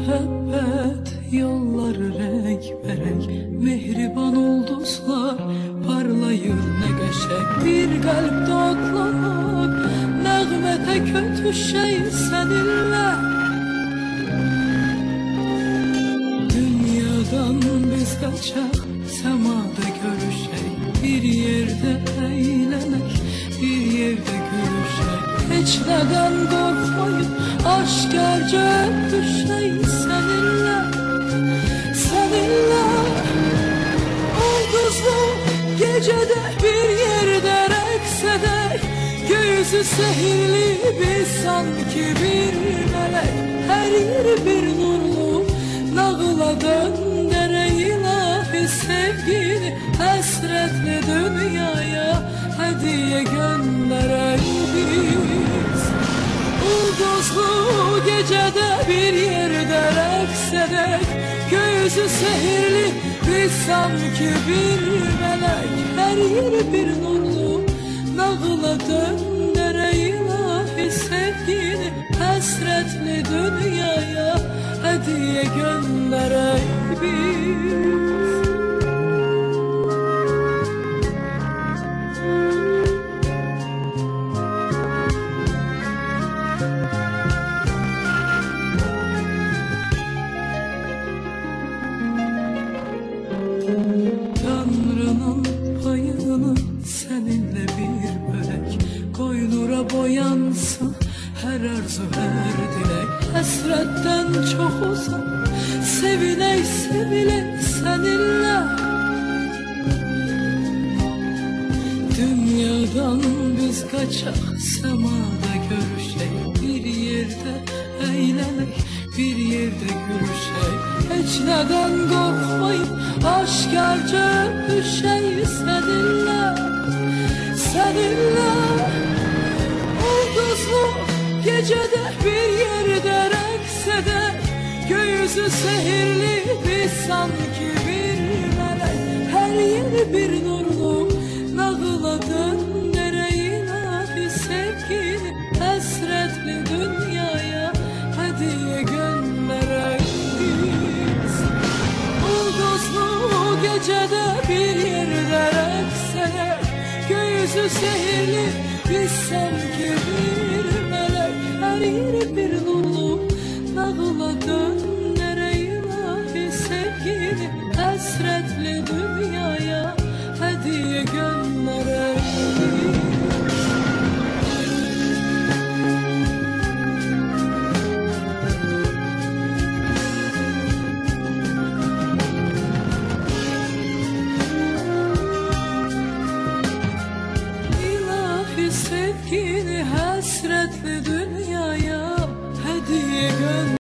Məhəbbət yolları rəngbərəng, mehriban ulduzlar parlayır nə qəşəng. Bir qəlbdə otlanır, nəğmətə kötüşək səninlə. Dünyadan biz qaçaq, səmada görüşək. Bir yerdə əylənək, bir yerdə görüşək. Heç nədən qorxmayıb, aşkarca öpüşək səninlə. Səninlə ulduzlu gecədə bir yerdə rəqs edək. Göğüsü sehirli biz sanki bir mələk. Hər yeri bir nurlu nağıla döndərək. İlahi sevgini həsrətli dünyaya hədiyyə göndərək biz. Ulduzlu gecədə bir yerdə rəqs edək. Göğüsü sehirli biz sanki bir mələk. Hər yeri bir nurlu nağıla döndərək. İlahi sevgini həsrətli dünyaya hədiyyə göndərək biz. Tanrının payını seninle bir bölek, koynura boyansın her arzu her dilek. Həsrətdən çox uzaq, sevilək sevilək seninle. Dünyadan biz qaçaq, səmada görüşək. Bir yerdə əylənək, bir yerdə gülüşək. Heç nədən qorxmayıb, aşkarca öpüşək səninlə. Səninlə ulduzlu gecədə bir yerdə rəqs edək. Göğüsü sehirli biz sanki bir mələk. Hər yeri bir nurlu nağıla döndərək. İlahi sevgini həsrətli dünyaya hədiyyə göndərək biz. Ulduzlu gecədə bir yerdə rəqs edək. Göğüsü sehirli biz sanki bir mələk. Hər yeri bir nurlu nağıla döndərək. İlahi sevgini